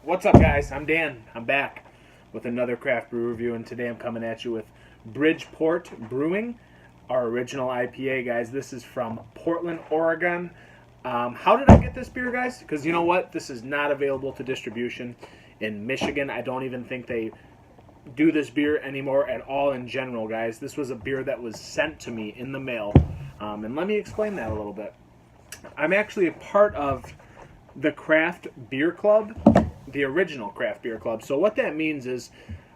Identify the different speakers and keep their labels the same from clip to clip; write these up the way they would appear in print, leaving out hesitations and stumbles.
Speaker 1: What's up, guys? I'm Dan. I'm back with another craft brew review, and today I'm coming at you with BridgePort Brewing, our original IPA, guys. This is from Portland, Oregon. How did I get this beer, guys? Because you know what? This is not available to distribution in Michigan. I don't even think they do this beer anymore at all in general, guys. This was a beer that was sent to me in the mail, and let me explain that a little bit. I'm actually a part of the craft beer club, the original craft beer club. So what that means is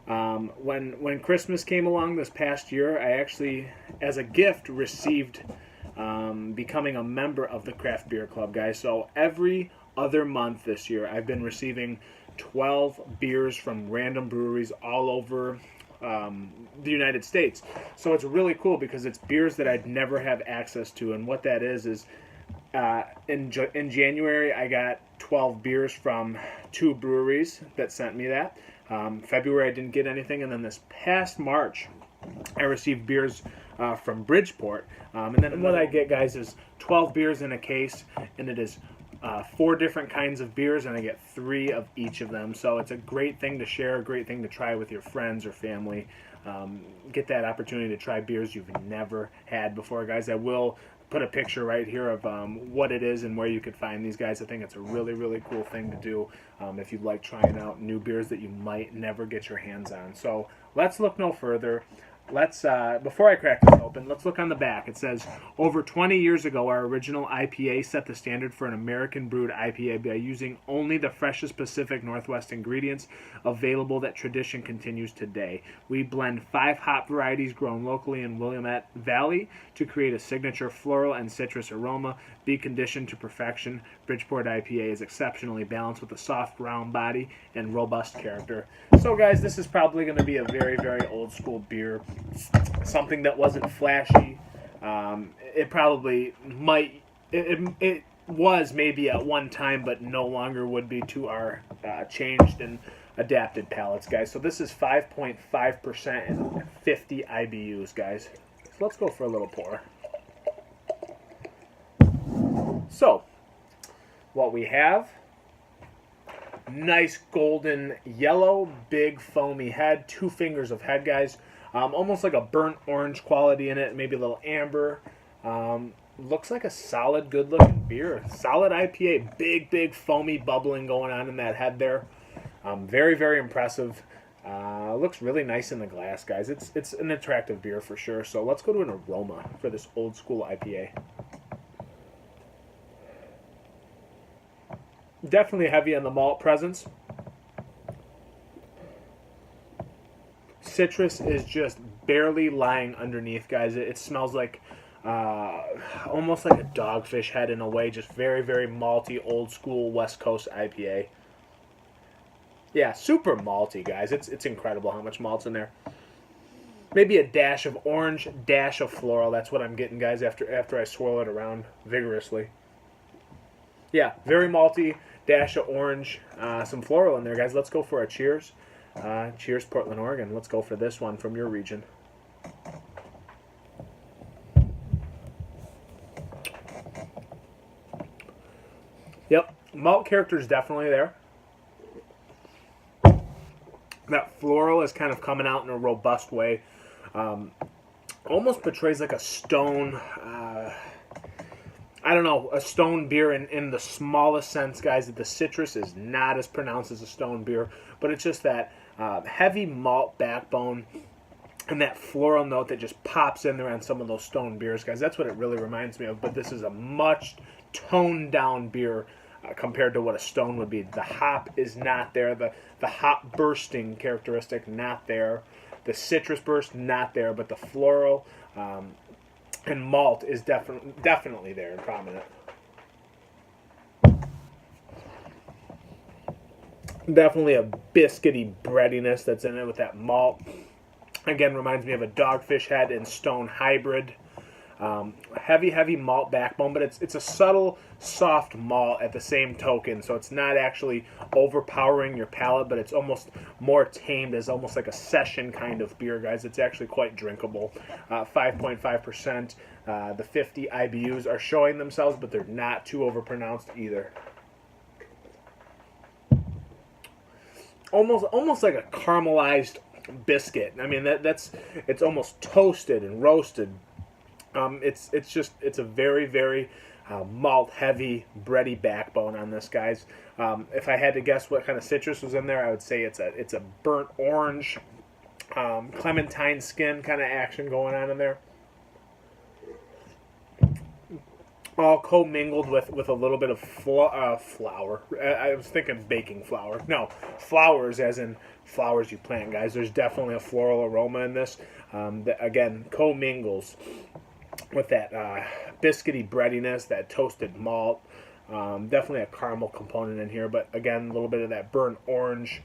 Speaker 1: when Christmas came along this past year, I actually, as a gift, received becoming a member of the craft beer club, guys. So every other month this year, I've been receiving 12 beers from random breweries all over the United States. So it's really cool because it's beers that I'd never have access to. And what that is in January, I got 12 beers from 2 breweries that sent me that. February, I didn't get anything. And then this past March, I received beers from BridgePort. And then what I get, guys, is 12 beers in a case, and it is 4 different kinds of beers, and I get 3 of each of them. So it's a great thing to share, a great thing to try with your friends or family. Get that opportunity to try beers you've never had before, guys. I will put a picture right here of what it is and where you could find these, guys. I think it's a really, really cool thing to do if you like trying out new beers that you might never get your hands on. So let's look no further. Let's before I crack this open, let's look on the back. It says, over 20 years ago, our original IPA set the standard for an American brewed IPA by using only the freshest Pacific Northwest ingredients available. That tradition continues today. We blend 5 hop varieties grown locally in Willamette Valley to create a signature floral and citrus aroma. Be conditioned to perfection, BridgePort IPA is exceptionally balanced with a soft, round body and robust character. So, guys, this is probably going to be a very, very old school beer. Something that wasn't flashy. It probably might. It was maybe at one time, but no longer would be to our changed and adapted palates, guys. So this is 5.5% and 50 IBUs, guys. So let's go for a little pour. So what we have, nice golden yellow, big foamy head, 2 fingers of head, guys. Almost like a burnt orange quality in it, maybe a little amber. Looks like a solid, good-looking beer. Solid IPA, big foamy bubbling going on in that head there. Very, very impressive. Looks really nice in the glass, guys. It's an attractive beer for sure. So let's go to an aroma for this old school IPA. Definitely heavy on the malt presence. Citrus is just barely lying underneath, guys. It smells like almost like a dogfish head in a way. Just very, very malty, old school West Coast IPA. Yeah, super malty, guys. It's incredible how much malt's in there. Maybe a dash of orange, dash of floral. That's what I'm getting, guys, after I swirl it around vigorously. Yeah, very malty, dash of orange, some floral in there, guys. Let's go for a cheers. Cheers, Portland, Oregon. Let's go for this one from your region. Yep, malt character is definitely there. That floral is kind of coming out in a robust way. Almost portrays like a stone, I don't know, a stone beer in the smallest sense, guys. The citrus is not as pronounced as a stone beer, but it's just that heavy malt backbone and that floral note that just pops in there on some of those stone beers, guys. That's what it really reminds me of, but this is a much toned down beer compared to what a stone would be. The hop is not there. The hop bursting characteristic, not there. The citrus burst, not there, but the floral and malt is definitely there and prominent. Definitely a biscuity breadiness that's in it with that malt. Again, reminds me of a dogfish head and stone hybrid. Heavy malt backbone, but it's a subtle, soft malt at the same token, so it's not actually overpowering your palate, but it's almost more tamed as almost like a session kind of beer, guys. It's actually quite drinkable. 5.5%. The 50 IBUs are showing themselves, but they're not too overpronounced either. almost like a caramelized biscuit. I mean, it's almost toasted and roasted. It's a very, very malt heavy, bready backbone on this, guys. If I had to guess what kind of citrus was in there, I would say it's a burnt orange, clementine skin kind of action going on in there. All commingled with a little bit of flour. I was thinking baking flour. No, flowers as in flowers you plant, guys. There's definitely a floral aroma in this. That, again, commingles with that biscuity breadiness, that toasted malt. Definitely a caramel component in here, but again, a little bit of that burnt orange,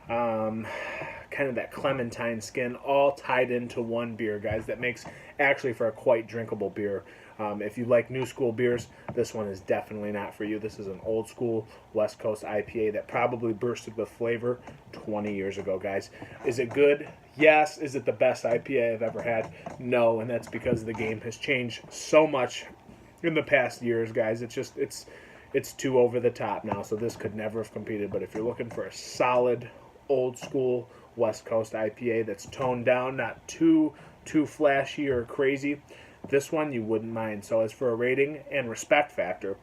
Speaker 1: kind of that clementine skin, all tied into one beer, guys. That makes actually for a quite drinkable beer. If you like new school beers, this one is definitely not for you. This is an old school West Coast IPA that probably bursted with flavor 20 years ago, guys. Is it good? Yes. Is it the best IPA I've ever had? No, and that's because the game has changed so much in the past years, guys. It's too over the top now, so this could never have competed. But if you're looking for a solid old school West Coast IPA that's toned down, not too flashy or crazy, this one you wouldn't mind. So as for a rating and respect factor,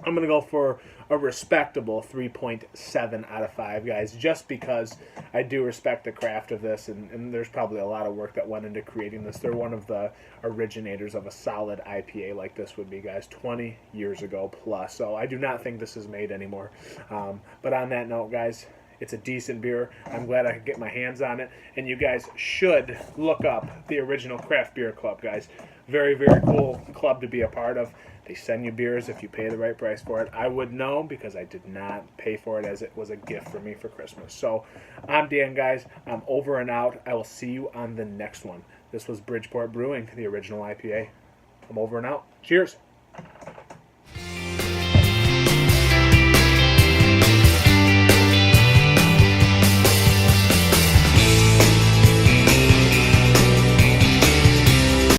Speaker 1: I'm going to go for a respectable 3.7 out of 5, guys, just because I do respect the craft of this, and there's probably a lot of work that went into creating this. They're one of the originators of a solid IPA like this would be, guys, 20 years ago plus. So I do not think this is made anymore. But on that note, guys, it's a decent beer. I'm glad I could get my hands on it. And you guys should look up the Original Craft Beer Club, guys. Very, very cool club to be a part of. They send you beers if you pay the right price for it. I would know because I did not pay for it, as it was a gift for me for Christmas. So I'm Dan, guys. I'm over and out. I will see you on the next one. This was BridgePort Brewing, the Original IPA. I'm over and out. Cheers.